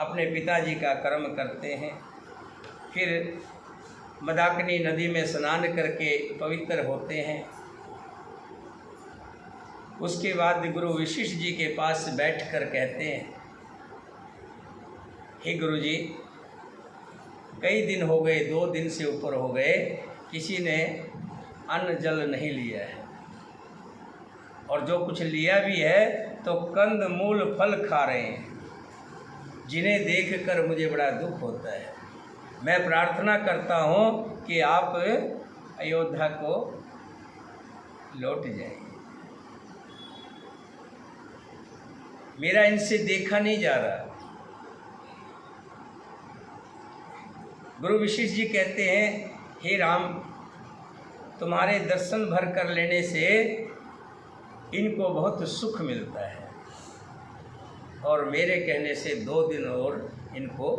अपने पिताजी का कर्म करते हैं, फिर मंदाकिनी नदी में स्नान करके पवित्र होते हैं। उसके बाद गुरु वशिष्ठ जी के पास बैठकर कहते हैं, हे गुरु जी, कई दिन हो गए, 2 दिन से ऊपर हो गए, किसी ने अन्न जल नहीं लिया है, और जो कुछ लिया भी है तो कंद मूल फल खा रहे हैं, जिन्हें देखकर मुझे बड़ा दुख होता है। मैं प्रार्थना करता हूँ कि आप अयोध्या को लौट जाइए। मेरा इनसे देखा नहीं जा रहा। गुरु वशिष्ठ जी कहते हैं, हे राम, तुम्हारे दर्शन भर कर लेने से इनको बहुत सुख मिलता है, और मेरे कहने से 2 दिन और इनको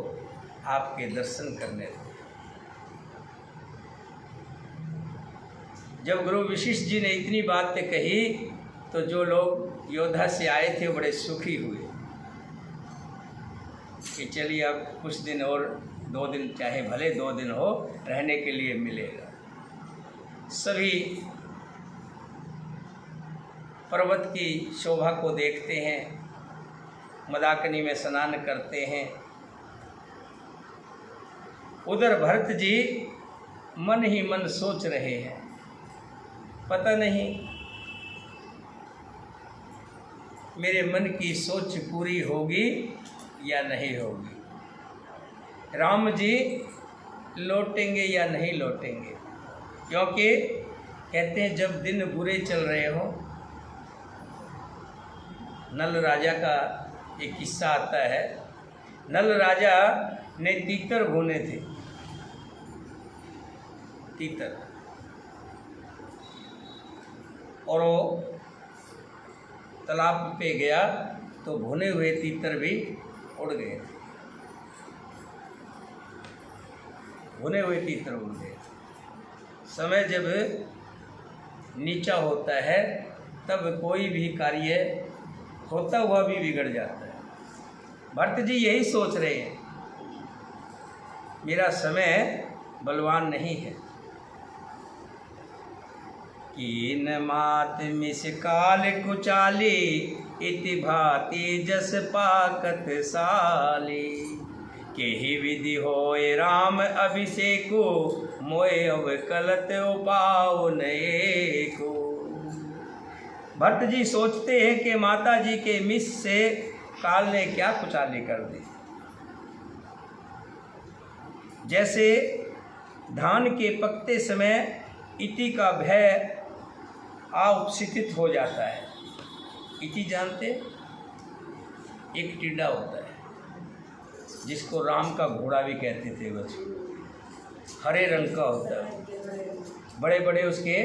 आपके दर्शन करने दो। जब गुरु वशिष्ठ जी ने इतनी बातें कही तो जो लोग योद्धा से आए थे बड़े सुखी हुए कि चलिए अब कुछ दिन और, 2 दिन, चाहे भले 2 दिन हो, रहने के लिए मिलेगा। सभी पर्वत की शोभा को देखते हैं, मंदाकिनी में स्नान करते हैं। उधर भरत जी मन ही मन सोच रहे हैं, पता नहीं मेरे मन की सोच पूरी होगी या नहीं होगी, राम जी लौटेंगे या नहीं लौटेंगे। क्योंकि कहते हैं जब दिन बुरे चल रहे हो, नल राजा का एक किस्सा आता है। नल राजा ने तीतर भुने थे, तीतर, और वो तालाब पे गया तो भुने हुए तीतर भी उड़ गए थे, भुने हुए तीतर उड़ गए। समय जब नीचा होता है तब कोई भी कार्य होता हुआ भी बिगड़ जाता है। भरत जी यही सोच रहे हैं, मेरा समय बलवान नहीं है। कीन मात मिस काल कुचाली, इति भांति जस पाकत साली। केहि विधि होए राम अभिषेको, मोए अब कलत उपाव नए को। भरत जी सोचते हैं कि माता जी के मिस से काल ने क्या कुचाली कर दी। जैसे धान के पकते समय इति का भय उपस्थित हो जाता है। इति जानते, एक टिड्डा होता है जिसको राम का घोड़ा भी कहते थे। बस हरे रंग का होता है, बड़े बड़े उसके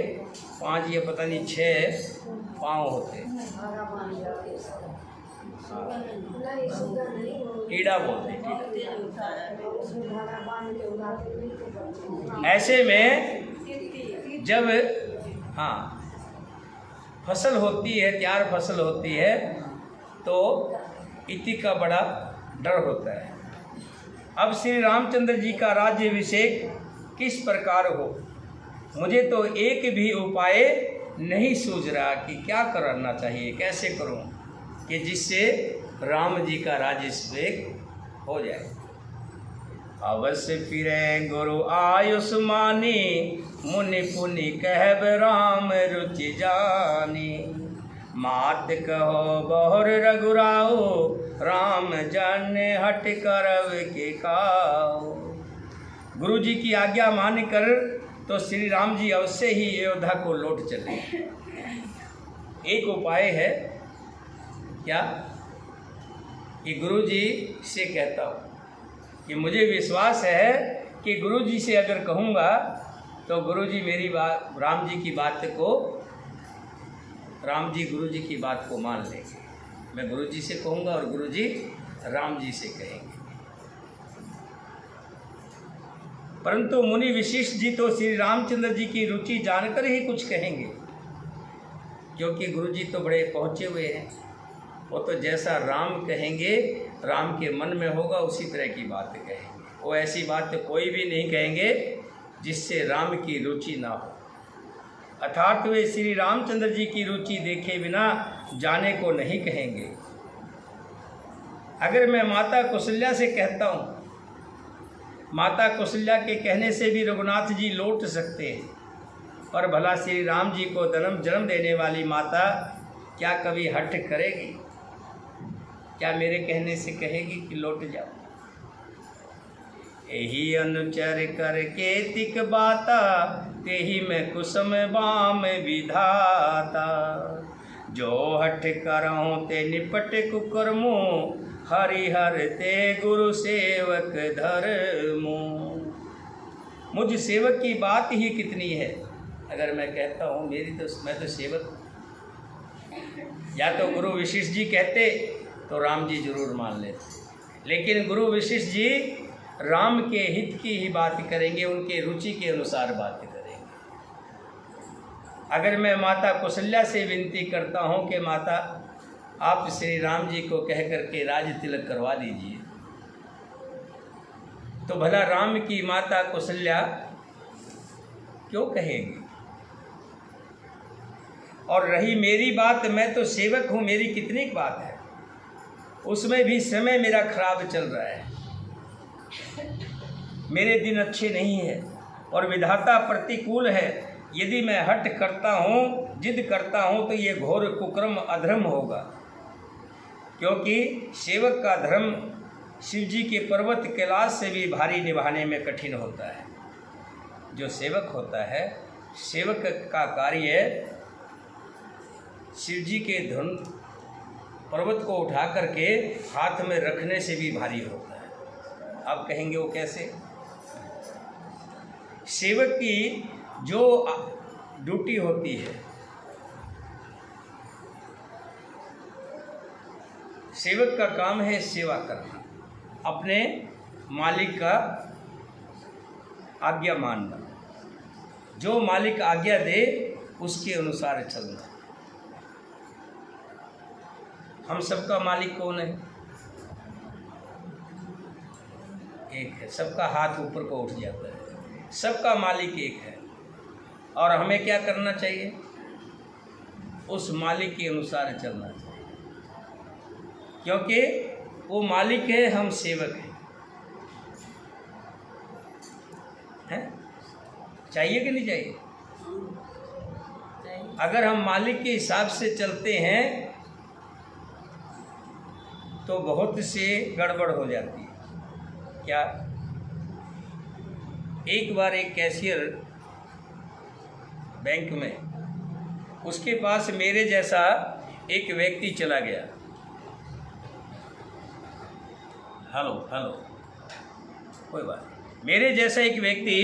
5 या पता नहीं 6 पाँव होते, टीडा बोलते टीडा। ऐसे में जब फसल होती है, तैयार फसल होती है, तो इति का बड़ा डर होता है। अब श्री रामचंद्र जी का राज्याभिषेक किस प्रकार हो, मुझे तो एक भी उपाय नहीं सूझ रहा कि क्या करना चाहिए, कैसे करूं कि जिससे राम जी का राज्याभिषेक हो जाए। अवश्य फिरे गुरु आयुष्मानी, मुनि पुनि कहब राम रुचि जानी। मात कहो बहुर रघुराओ, राम जन हट करव के काओ। गुरु जी की आज्ञा मानकर तो श्री राम जी अवश्य ही अयोध्या को लौट चले। एक उपाय है क्या कि गुरु जी से कहता हूँ कि मुझे विश्वास है कि गुरु जी से अगर कहूँगा तो गुरु जी मेरी बात, राम जी की बात को, राम जी गुरु जी की बात को मान लेंगे। मैं गुरु जी से कहूँगा और गुरु जी राम जी से कहेंगे। परंतु मुनि वशिष्ठ जी तो श्री रामचंद्र जी की रुचि जानकर ही कुछ कहेंगे, क्योंकि गुरु जी तो बड़े पहुँचे हुए हैं। वो तो जैसा राम कहेंगे राम के मन में होगा उसी तरह की बात कहेंगे। वो ऐसी बात कोई भी नहीं कहेंगे जिससे राम की रुचि ना हो, अर्थात वे श्री रामचंद्र जी की रुचि देखे बिना जाने को नहीं कहेंगे। अगर मैं माता कौशल्या से कहता हूँ, माता कौशल्या के कहने से भी रघुनाथ जी लौट सकते हैं, पर भला श्री राम जी को जन्म देने वाली माता क्या कभी हठ करेगी? क्या मेरे कहने से कहेगी कि लौट जाओ? यही अनुचर करके तिक बाता, तेही में कुसुम बाम विधाता। जो हठ करहूँ ते निपट कुकर्मो, हरिहर ते गुरु सेवक धर्मो। मुझ सेवक की बात ही कितनी है। अगर मैं कहता हूँ मैं तो सेवक हूँ, या तो गुरु वशिष्ठ जी कहते तो राम जी जरूर मान लेते, लेकिन गुरु वशिष्ठ जी राम के हित की ही बात करेंगे, उनके रुचि के अनुसार बात करेंगे। अगर मैं माता कौशल्या से विनती करता हूँ कि माता आप श्री राम जी को कह करके राज तिलक करवा दीजिए, तो भला राम की माता कौशल्या क्यों कहेगी? और रही मेरी बात, मैं तो सेवक हूँ, मेरी कितनी बात है, उसमें भी समय मेरा खराब चल रहा है, मेरे दिन अच्छे नहीं है और विधाता प्रतिकूल है। यदि मैं हट करता हूँ, जिद करता हूँ, तो ये घोर कुकर्म अधर्म होगा, क्योंकि सेवक का धर्म शिव जी के पर्वत कैलाश से भी भारी निभाने में कठिन होता है। जो सेवक होता है, सेवक का कार्य शिव जी के धन पर्वत को उठा करके हाथ में रखने से भी भारी होता है। आप कहेंगे वो कैसे? सेवक की जो ड्यूटी होती है, सेवक का काम है सेवा करना, अपने मालिक का आज्ञा मानना, जो मालिक आज्ञा दे उसके अनुसार चलना। हम सबका मालिक कौन है? एक है। सबका हाथ ऊपर को उठ जाता है, सबका मालिक एक है। और हमें क्या करना चाहिए? उस मालिक के अनुसार चलना चाहिए, क्योंकि वो मालिक है, हम सेवक हैं। चाहिए कि नहीं चाहिए? अगर हम मालिक के हिसाब से चलते हैं तो बहुत से गड़बड़ हो जाती है। क्या? एक बार एक कैशियर बैंक में, उसके पास मेरे जैसा एक व्यक्ति चला गया। हेलो हेलो, कोई बात नहीं। मेरे जैसा एक व्यक्ति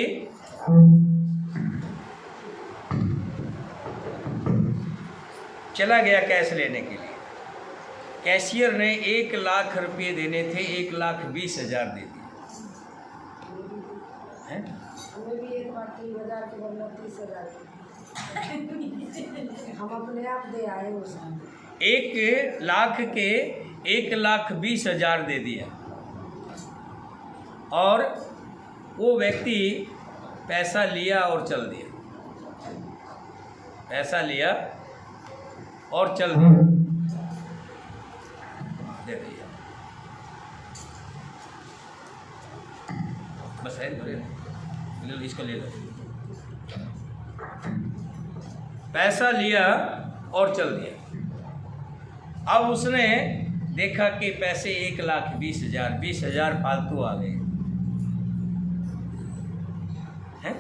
चला गया कैश लेने के लिए। कैशियर ने 1 लाख रुपये देने थे, 1,20,000 दे दिए। हमें भी एक बार 3,000 के बदला 30,000 हम अपने आप दे आए उसमें। 1 लाख के 1,20,000 दे दिया, और वो व्यक्ति पैसा लिया और चल दिया। पैसा लिया और चल दिया। दे दिया, बस है, ले लो, इसको ले लो। पैसा लिया और चल दिया। अब उसने देखा कि पैसे 1,20,000, 20,000 फालतू आ गए हैं।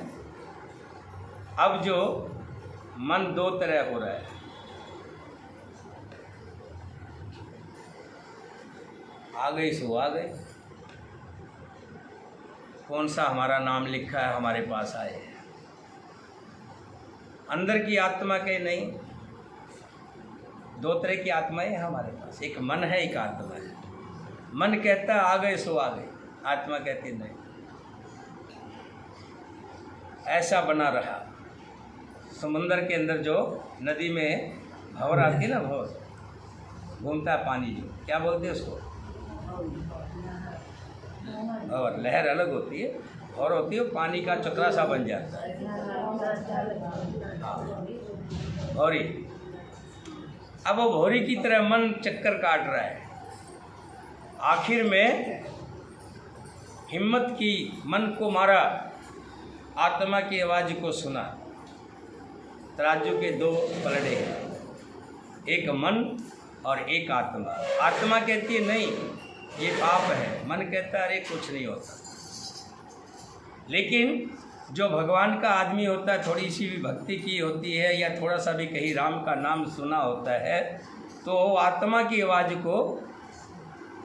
अब जो मन दो तरह हो रहा है, आ गई सो आ गए, कौन सा हमारा नाम लिखा है हमारे पास आए। अंदर की आत्मा के नहीं, दो तरह की आत्माएं हैं हमारे पास, एक मन है, एक आत्मा है। मन कहता है आ गए सो आ गए, आत्मा कहती नहीं। ऐसा बना रहा। समुंदर के अंदर जो नदी में भंवर आती है ना, भंवर घूमता है पानी, जो क्या बोलते हैं उसको, और लहर अलग होती है, और होती है पानी का चक्रा सा बन जाता है। और अब वो भौरी की तरह मन चक्कर काट रहा है। आखिर में हिम्मत की, मन को मारा, आत्मा की आवाज़ को सुना। तराजू के दो पलड़े हैं, एक मन और एक आत्मा। आत्मा कहती है नहीं ये पाप है, मन कहता है अरे कुछ नहीं होता। लेकिन जो भगवान का आदमी होता है, थोड़ी सी भी भक्ति की होती है या थोड़ा सा भी कहीं राम का नाम सुना होता है, तो वो आत्मा की आवाज़ को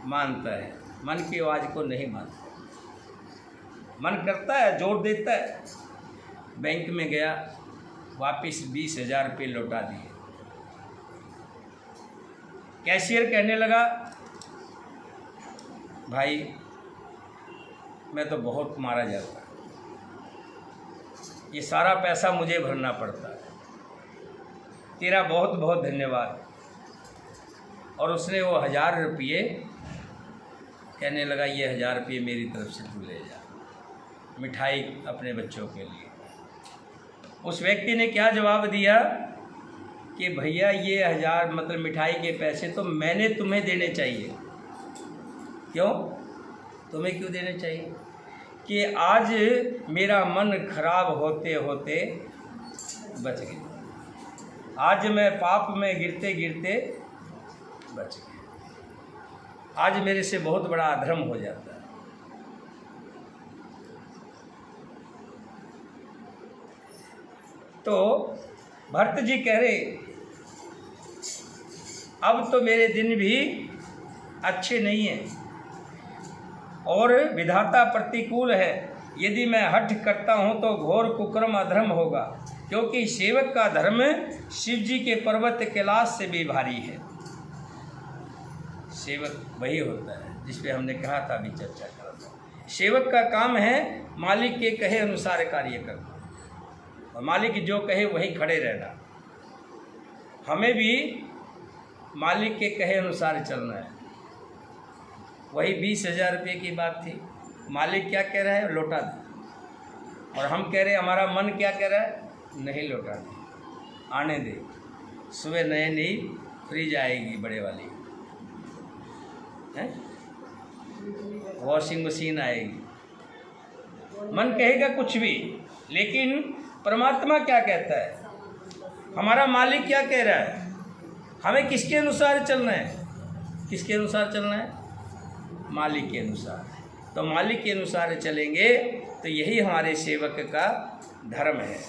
मानता है, मन की आवाज़ को नहीं मानता। मन करता है, जोर देता है। बैंक में गया, वापस 20,000 रुपये लौटा दिए। कैशियर कहने लगा भाई मैं तो बहुत मारा जाता, ये सारा पैसा मुझे भरना पड़ता है, तेरा बहुत बहुत धन्यवाद। और उसने वो 1,000 रुपये, कहने लगा ये 1,000 रुपये मेरी तरफ से तू ले जा, मिठाई अपने बच्चों के लिए। उस व्यक्ति ने क्या जवाब दिया कि भैया ये 1,000 मतलब मिठाई के पैसे तो मैंने तुम्हें देने चाहिए। क्यों? तुम्हें क्यों देने चाहिए? कि आज मेरा मन खराब होते होते बच गया, आज मैं पाप में गिरते गिरते बच गया, आज मेरे से बहुत बड़ा अधर्म हो जाता है। तो भरत जी कह रहे अब तो मेरे दिन भी अच्छे नहीं हैं और विधाता प्रतिकूल है। यदि मैं हठ करता हूँ तो घोर कुकर्म अधर्म होगा, क्योंकि सेवक का धर्म शिव जी के पर्वत कैलाश से भी भारी है। सेवक वही होता है जिस पे हमने कहा था, अभी चर्चा करा था। सेवक का काम है मालिक के कहे अनुसार कार्य करना, और मालिक जो कहे वही खड़े रहना। हमें भी मालिक के कहे अनुसार चलना है। वही 20,000 रुपये की बात थी, मालिक क्या कह रहा है लौटा दे, और हम कह रहे हमारा मन क्या कह रहा है नहीं लौटा दे, आने दे, सुबह नए नई फ्रिज आएगी बड़े वाली है, वॉशिंग मशीन आएगी। मन कहेगा कुछ भी, लेकिन परमात्मा क्या कहता है, हमारा मालिक क्या कह रहा है, हमें किसके अनुसार चलना है? किसके अनुसार चलना है? मालिक के अनुसार। तो मालिक के अनुसार चलेंगे तो यही हमारे सेवक का धर्म है।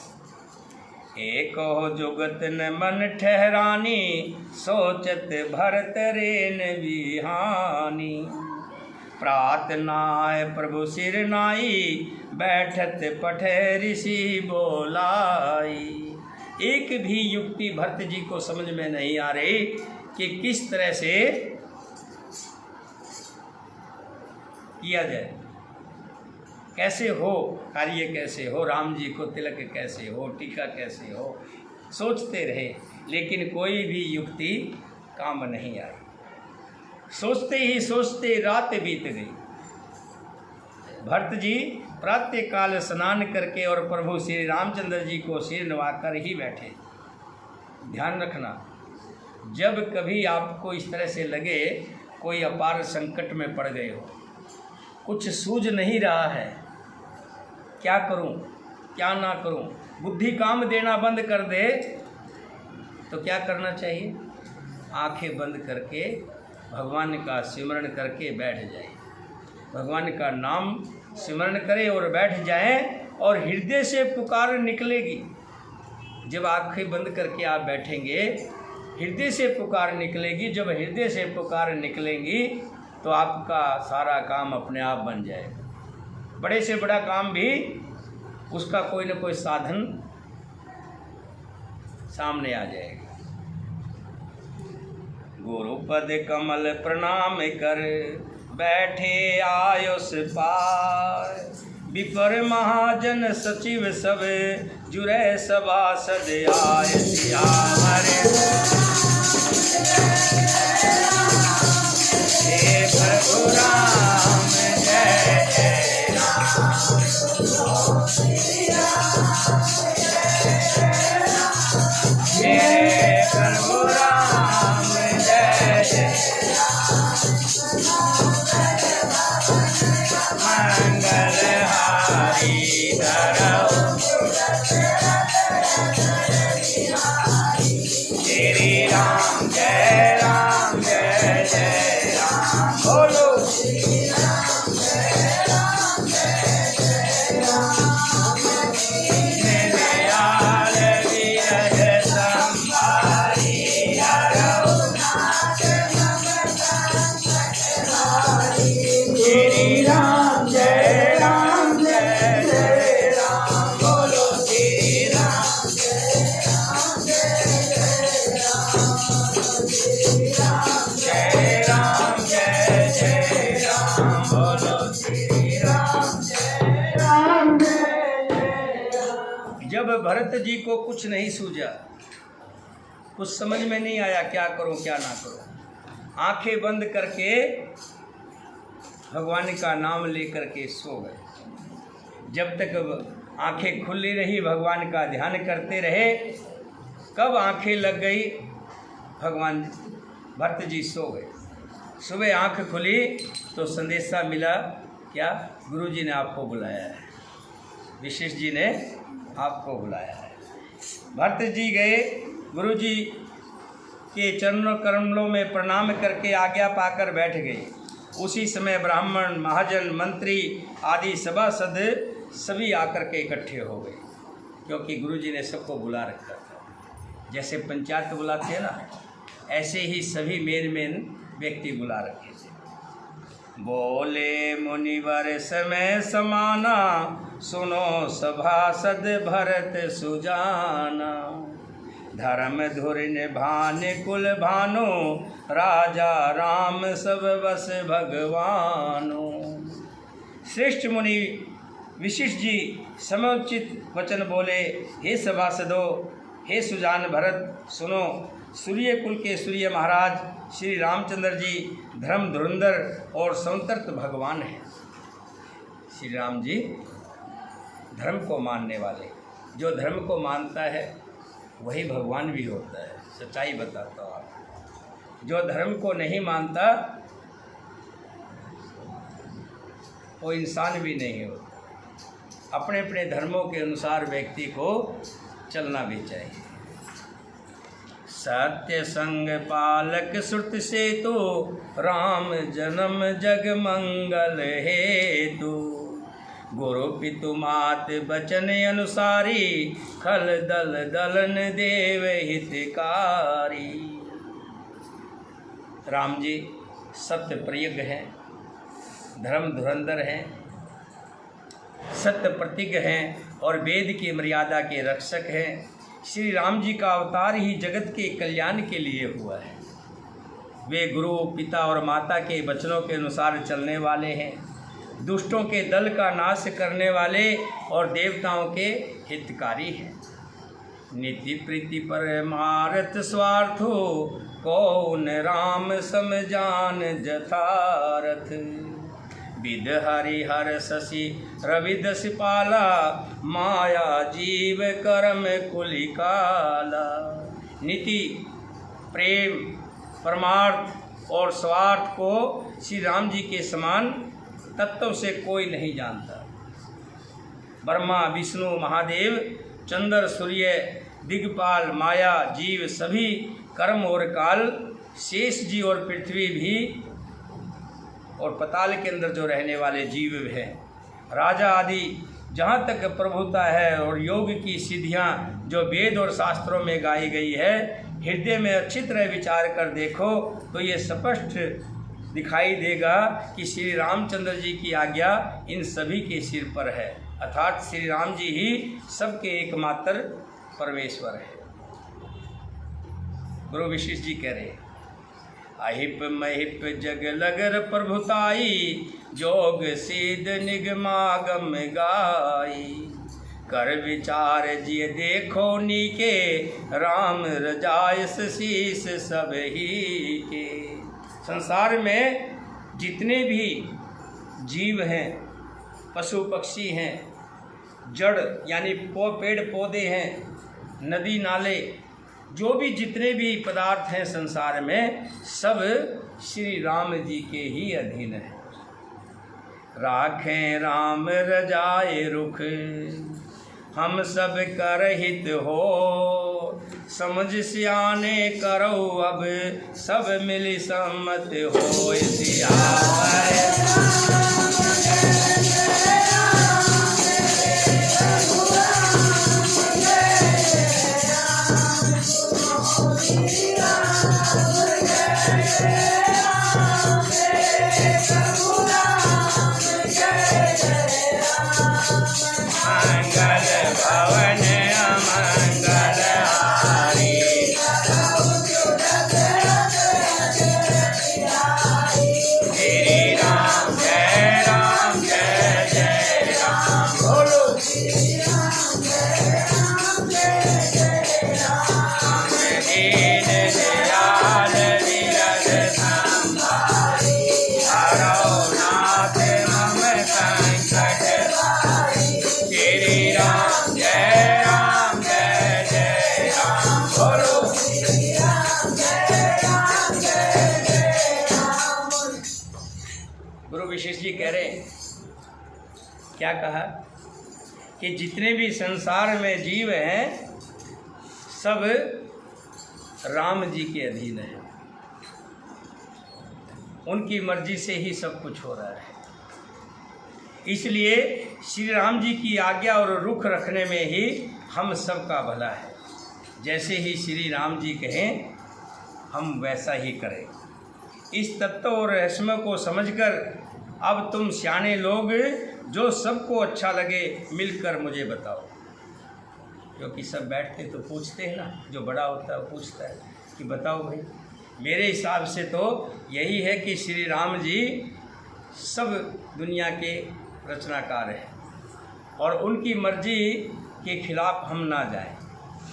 एक हो जुगत न मन ठहरानी, सोचत भरत रेन बिहानी। प्रार्थनाय प्रभु सिर नाई, बैठत पठे ऋषि बोलाई। एक भी युक्ति भरत जी को समझ में नहीं आ रही कि किस तरह से किया जाए, कैसे हो कार्य, कैसे हो राम जी को तिलक, कैसे हो टीका, कैसे हो। सोचते रहे लेकिन कोई भी युक्ति काम नहीं आई। सोचते ही सोचते रात बीत गई। भरत जी प्रातः काल स्नान करके और प्रभु श्री रामचंद्र जी को सिर नवाकर ही बैठे। ध्यान रखना, जब कभी आपको इस तरह से लगे कोई अपार संकट में पड़ गए हो, कुछ सूझ नहीं रहा है, क्या करूं क्या ना करूं, बुद्धि काम देना बंद कर दे, तो क्या करना चाहिए? आंखें बंद करके भगवान का सिमरण करके बैठ जाए। भगवान का नाम सिमरण करें और बैठ जाएं, और हृदय से पुकार निकलेगी। जब आंखें बंद करके आप बैठेंगे, हृदय से पुकार निकलेगी। जब हृदय से पुकार निकलेंगी तो आपका सारा काम अपने आप बन जाएगा। बड़े से बड़ा काम भी उसका कोई न कोई साधन सामने आ जाएगा। गुरुपद कमल प्रणाम कर, बैठे आयुष पार। विपर महाजन सचिव सब, जुरे सभासद आय सियावर। हे प्रभु राम जय बोलो श्री राम जय राम जय जय राम। जब भरत जी को कुछ नहीं सूझा, कुछ समझ में नहीं आया क्या करूं क्या ना करूं, आंखें बंद करके भगवान का नाम लेकर के सो गए। जब तक आंखें खुली रही भगवान का ध्यान करते रहे, कब आंखें लग गई भगवान भरत जी सो गए। सुबह आंख खुली तो संदेशा मिला, क्या गुरु जी ने आपको बुलाया है, वशिष्ठ जी ने आपको बुलाया है। भरत जी गए, गुरु जी के चरणों कमलों में प्रणाम करके आज्ञा पाकर बैठ गए। उसी समय ब्राह्मण, महाजन, मंत्री आदि सभासद सभी आकर के इकट्ठे हो गए, क्योंकि गुरु जी ने सबको बुला रखा था। जैसे पंचायत बुलाते हैं ना, ऐसे ही सभी मेन व्यक्ति बुला रखे थे। बोले मुनिवर समय समाना, सुनो सभासद भरत सुजाना। धर्म धुर निभाने कुल भानो, राजा राम सब बस भगवानो। श्रेष्ठ मुनि वशिष्ठ जी समुचित वचन बोले, हे सभासदों, हे सुजान भरत, सुनो, सूर्य कुल के सूर्य महाराज श्री रामचंद्र जी धर्म धुरंधर और संतर्त भगवान हैं। श्री राम जी धर्म को मानने वाले, जो धर्म को मानता है वही भगवान भी होता है। सच्चाई बताता हूँ आपको, जो धर्म को नहीं मानता वो इंसान भी नहीं होता। अपने अपने धर्मों के अनुसार व्यक्ति को चलना भी चाहिए। सत्य संग पालक श्रुत से तो, राम जन्म जग मंगल हेतु। गुरु पितु मात बचन अनुसारी, खल दल दलन देव हितकारी। राम जी सत्य प्रयज्ञ हैं, धर्म धुरंधर हैं, सत्य प्रतिज्ञ हैं और वेद की मर्यादा के रक्षक हैं। श्री राम जी का अवतार ही जगत के कल्याण के लिए हुआ है। वे गुरु, पिता और माता के वचनों के अनुसार चलने वाले हैं, दुष्टों के दल का नाश करने वाले और देवताओं के हितकारी हैं। नीति प्रीति परमार्थ स्वार्थो, कौन राम समझान जथारथ। विद हरि हर शशि रविदस पाला, माया जीव कर्म कुलिकाला। नीति, प्रेम, परमार्थ और स्वार्थ को श्री राम जी के समान तत्व से कोई नहीं जानता। ब्रह्मा, विष्णु, महादेव, चंद्र, सूर्य, दिग्पाल, माया, जीव सभी, कर्म और काल, शेष जी और पृथ्वी भी, और पताल के अंदर जो रहने वाले जीव हैं, राजा आदि, जहाँ तक प्रभुता है और योग की सिद्धियाँ जो वेद और शास्त्रों में गाई गई है, हृदय में अच्छी तरह विचार कर देखो तो ये स्पष्ट दिखाई देगा कि श्री रामचंद्र जी की आज्ञा इन सभी के सिर पर है, अर्थात श्री राम जी ही सबके एकमात्र परमेश्वर है। गुरु वशिष्ठ जी कह रहे हैं, अहिप महिप जग लगर प्रभुताई, जोग सिद्ध निगमागम गाई। कर विचार जिय देखो नीके, राम रजायस शीस सब ही के। संसार में जितने भी जीव हैं, पशु पक्षी हैं, जड़ यानी पेड़ पौधे हैं, नदी नाले, जो भी जितने भी पदार्थ हैं संसार में, सब श्री राम जी के ही अधीन हैं। राखें राम रजाए रुख, हम सब कर हित हो। समझ सियाने करो अब, सब मिली सम्मत हो। Ram कह रहे हैं, क्या कहा कि जितने भी संसार में जीव हैं सब राम जी के अधीन हैं, उनकी मर्जी से ही सब कुछ हो रहा है। इसलिए श्री राम जी की आज्ञा और रुख रखने में ही हम सबका भला है। जैसे ही श्री राम जी कहें हम वैसा ही करें। इस तत्व और रहस्य को समझकर अब तुम सियाने लोग जो सबको अच्छा लगे मिलकर मुझे बताओ। क्योंकि सब बैठते तो पूछते हैं ना, जो बड़ा होता है वो पूछता है कि बताओ भाई। मेरे हिसाब से तो यही है कि श्री राम जी सब दुनिया के रचनाकार हैं और उनकी मर्जी के खिलाफ हम ना जाएं,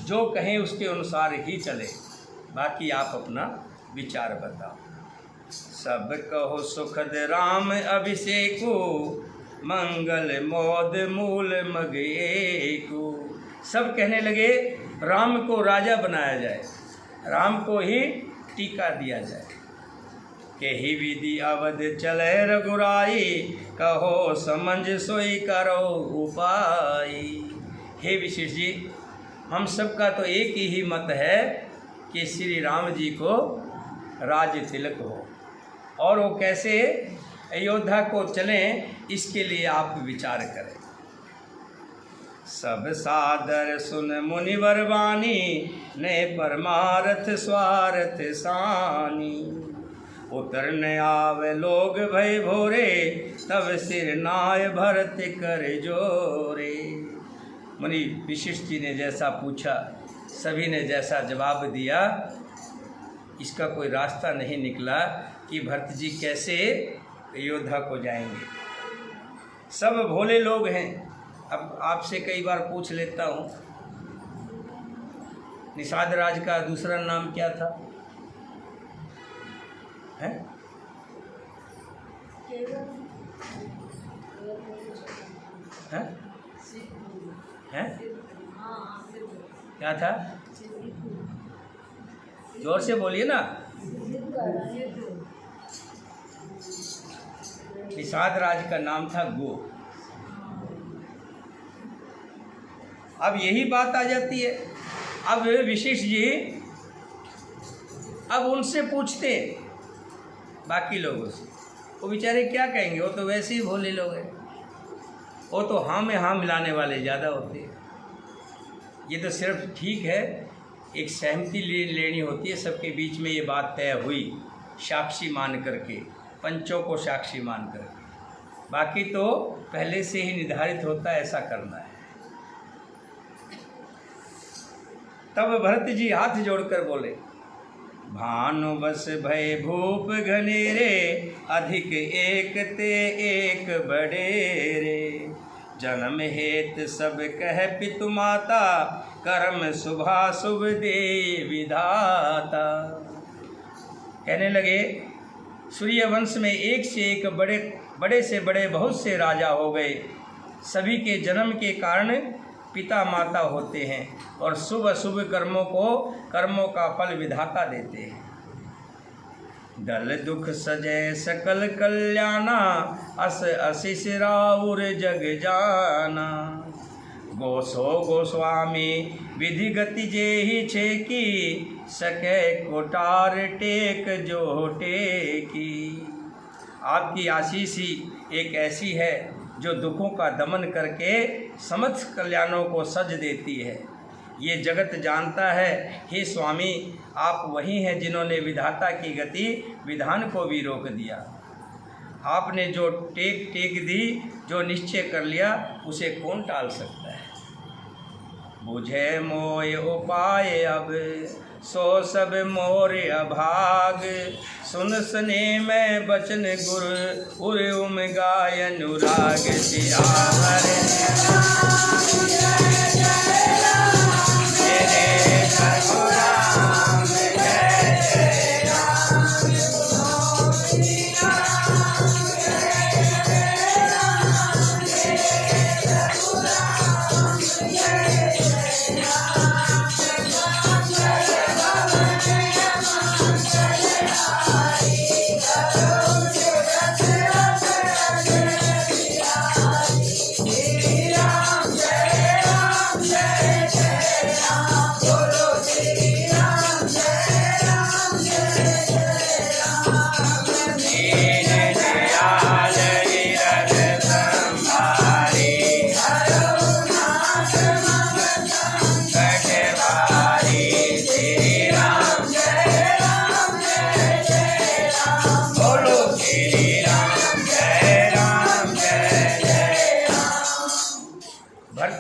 जो कहें उसके अनुसार ही चले। बाकी आप अपना विचार बताओ। सब कहो सुखद राम अभिषेकु, मंगल मोद मूल मग एकु। सब कहने लगे राम को राजा बनाया जाए, राम को ही टीका दिया जाए। केहि विधि अवध चले रघुराई, कहो समझ सोई करो उपाय। हे वशिष्ठ जी, हम सबका तो एक ही मत है कि श्री राम जी को राज तिलक हो, और वो कैसे अयोध्या को चलें इसके लिए आप विचार करें। सब सादर सुन मुनिवर वाणी, ने परमारथ स्वार्थ सानी। उतरने आवे लोग भय भोरे, तब सिर नाय भरत कर जोरे। मुनि वशिष्ठ जी ने जैसा पूछा सभी ने जैसा जवाब दिया, इसका कोई रास्ता नहीं निकला कि भरत जी कैसे अयोध्या को जाएंगे। सब भोले लोग हैं। अब आपसे कई बार पूछ लेता हूँ, निषाद राज का दूसरा नाम क्या था? है? है? है? क्या था? जोर से बोलिए ना। निषाद राज का नाम था गो। अब यही बात आ जाती है। अब वशिष्ठ जी अब उनसे पूछते बाकी लोगों से, वो बेचारे क्या कहेंगे, वो तो वैसे ही भोले लोग हैं, वो तो हाँ में हाँ मिलाने वाले ज़्यादा होते हैं। ये तो सिर्फ ठीक है, एक सहमति लेनी होती है सबके बीच में, ये बात तय हुई साक्षी मान करके, पंचों को साक्षी मान करके। बाकी तो पहले से ही निर्धारित होता है ऐसा करना है। तब भरत जी हाथ जोड़कर बोले, भानु बस भय भूप घनेरे, अधिक एक ते एक बड़ेरे। जन्म हेत सब कह पितु माता, कर्म शुभा शुभ दे विधाता। कहने लगे सूर्य वंश में एक से एक बड़े से बड़े बहुत से राजा हो गए। सभी के जन्म के कारण पिता माता होते हैं और शुभ अशुभ कर्मों का फल विधाता देते हैं। दल दुख सजय सकल कल्याणा, अस आशीष राउर जग जाना। गोसो गोस्वामी विधि गति जेहि छेकी, सके कोटार टेक जो टेकी। आपकी आशीष ही एक ऐसी है जो दुखों का दमन करके समस्त कल्याणों को सज देती है। ये जगत जानता है हे स्वामी, आप वही हैं जिन्होंने विधाता की गति विधान को भी रोक दिया। आपने जो टेक दी, जो निश्चय कर लिया, उसे कौन टाल सकता है। बुझे मोय उपाय अब, सो सब मोर अभाग। सुन सने मैं बचन गुर, उर उम गाय अनुराग। सियावर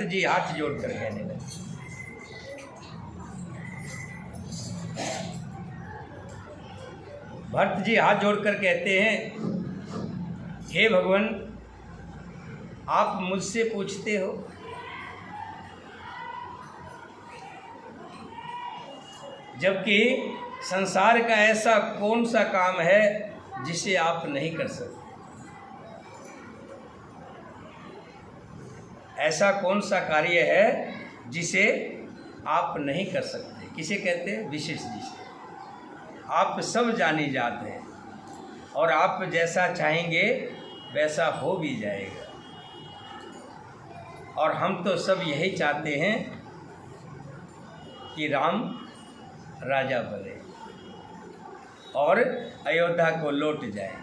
जी हाथ जोड़कर कहने लगे, भरत जी हाथ जोड़कर कहते हैं, हे भगवान, आप मुझसे पूछते हो, जबकि संसार का ऐसा कौन सा काम है जिसे आप नहीं कर सकते? ऐसा कौन सा कार्य है जिसे आप नहीं कर सकते? किसे कहते हैं? विशेष जी से। आप सब जाने जाते हैं और आप जैसा चाहेंगे वैसा हो भी जाएगा। और हम तो सब यही चाहते हैं कि राम राजा बने और अयोध्या को लौट जाए।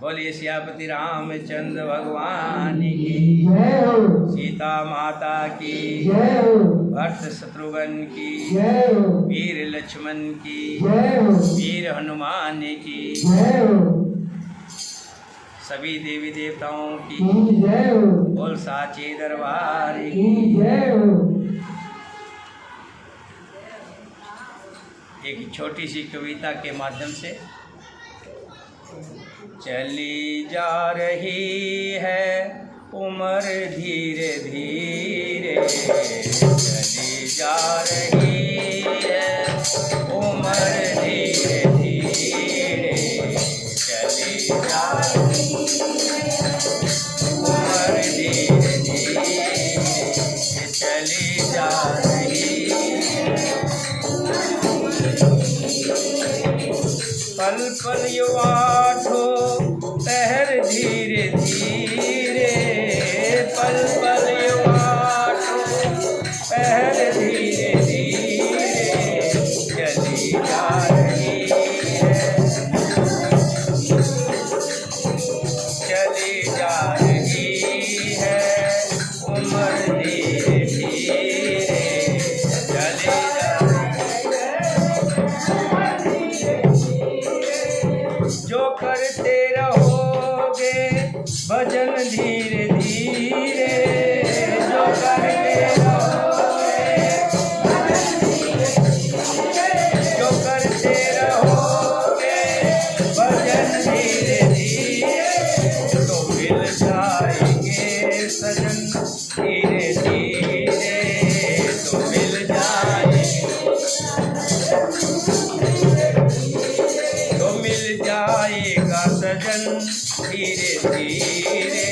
बोलिए सियापति रामचंद्र भगवान की, सीता माता की, भरत शत्रुघ्न की, वीर लक्ष्मण की, वीर हनुमान की, सभी देवी देवताओं की, बोल साचे दरबार की। एक छोटी सी कविता के माध्यम से, चली जा रही है उम्र धीरे धीरे, चली जा रही है उम्र धीरे धीरे, चली जा रही है उम्र धीरे धीरे, चली जा रही है। पल पल युवाठो पहर धीरे धीरे, पल पल युवाठो पहर धीरे धीरे, चली जा रही है, चली जा रही है उम्र धीरे धीरे, चली जा जो करते रहोगे भजन धीरे धीरे, जो करते रहोगे जो करते रहोगे भजन धीरे धीरे, तो मिल जाएंगे सजन धीरे धीरे, तो मिल जाएंगे, तो मिल जाएगा सजन धीरे धीरे,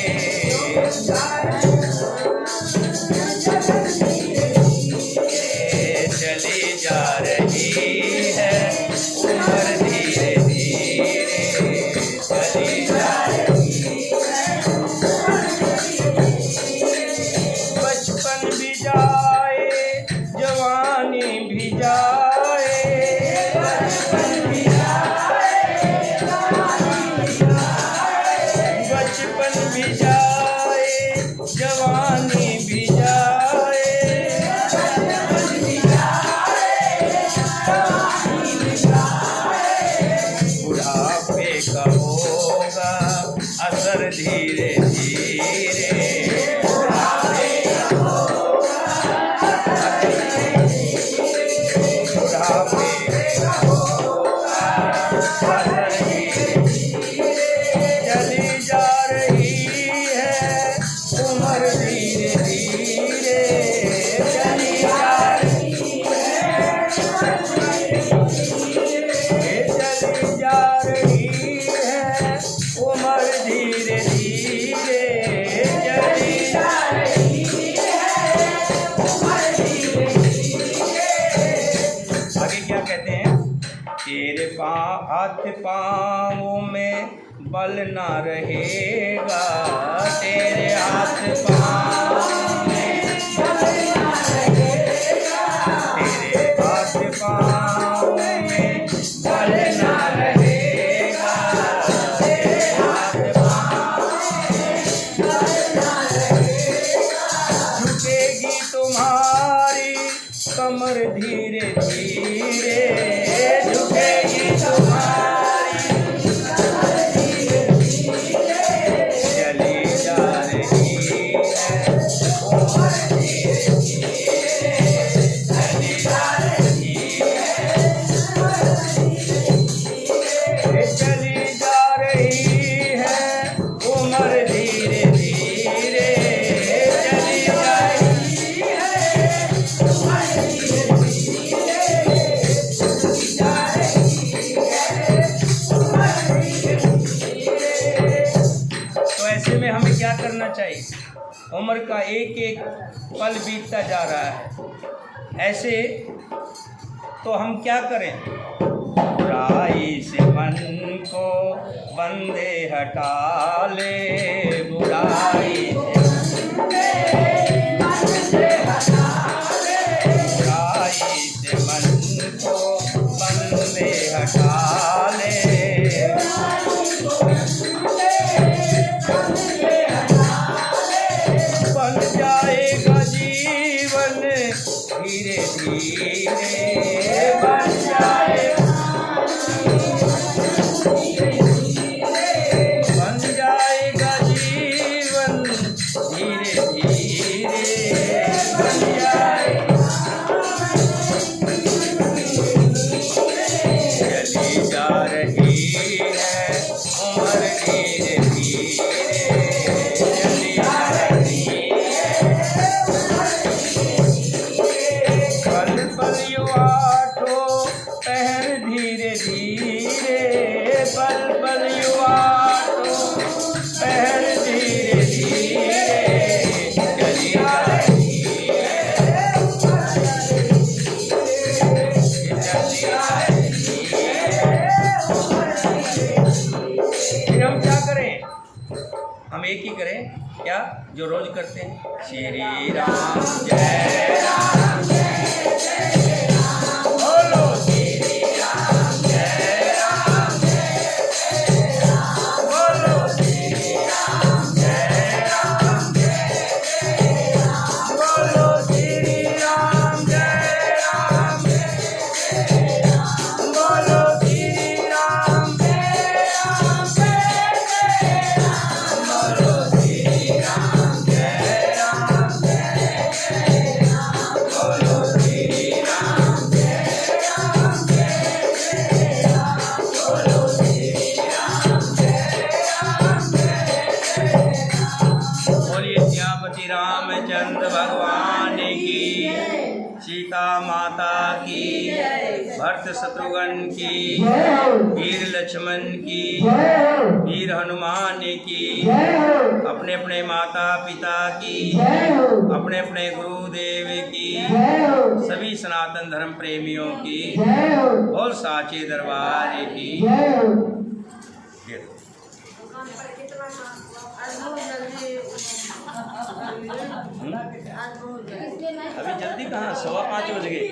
चली जा रही है उम्र धीरे धीरे, चली जा रही है। बचपन भी जाए जवानी भी जाए, बचपन भी बचपन भी जाए जवानी भी जाए, बुढ़ापे का होगा असर धीरे धीरे, बुढ़ापे का होगा असर धीरे धीरे, चली जा रही है उम्र धीरे धीरे, चली जा रही है, चली जा रही है उम्र धीरे धीरे, चली जा रही है उम्र धीरे धीरे। आगे क्या कहते हैं? तेरे हाथ पाँव में बल ना रहेगा, तेरे हाथ पाँव में बल ना रहेगा, तेरे हाथ पाँव में बल ना रहेगा, तेरे हाथ पाँव में बल ना रहेगा, झुकेगी तुम्हारी कमर धीरे धीरे, झुकेगी तुम्हारी कमर धीरे धीरे, चली जा रही चली जा रही है उम्र धीरे धीरे, चली जा रही है उम्र धीरे धीरे, चली जा रही है उम्र धीरे धीरे। तो ऐसे में हमें क्या करना चाहिए? उम्र का एक एक पल बीतता जा रहा है, ऐसे तो हम क्या करें? बुराई से मन को बंदे हटा ले, बुराई से बंदे हटा ले, बुराई से मन को बंदे हटा ले, बन जाएगा जीवन धीरे धीरे, बन जाएगा, बन जाएगा जीवन धीरे धीरे, बन जाएगा। चली जा रही है उम्र धीरे धीरे, चली जा रही है पल पल युवाठो पहर धीरे धीरे, पल पल युवाठो पहर धीरे धीरे, चली जा रही है, चली जा रही है। फिर हम क्या करें? हम एक ही करें क्या जो रोज करते हैं? श्री राम जय राम बोलो, श्री राम जय राम बोलो, श्री राम जय राम बोलो, श्री राम जय राम बोलो, श्री राम जय राम बोलो, श्री राम जय राम बोलो, श्री राम जय राम बोलो, श्री राम बोलिए सियापति रामचंद्र भगवान की, सीता माता की, भरत शत्रुघ्न की, वीर लक्ष्मण की, वीर हनुमान की, अपने अपने माता पिता की, अपने अपने गुरुदेव की, सभी सनातन धर्म प्रेमियों की, और साचे दरबार की। अभी जल्दी कहाँ? 5:15 बज गए।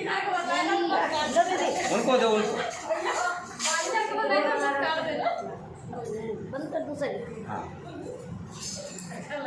उनको दो, उनको। बंद कर दूसरी। हाँ।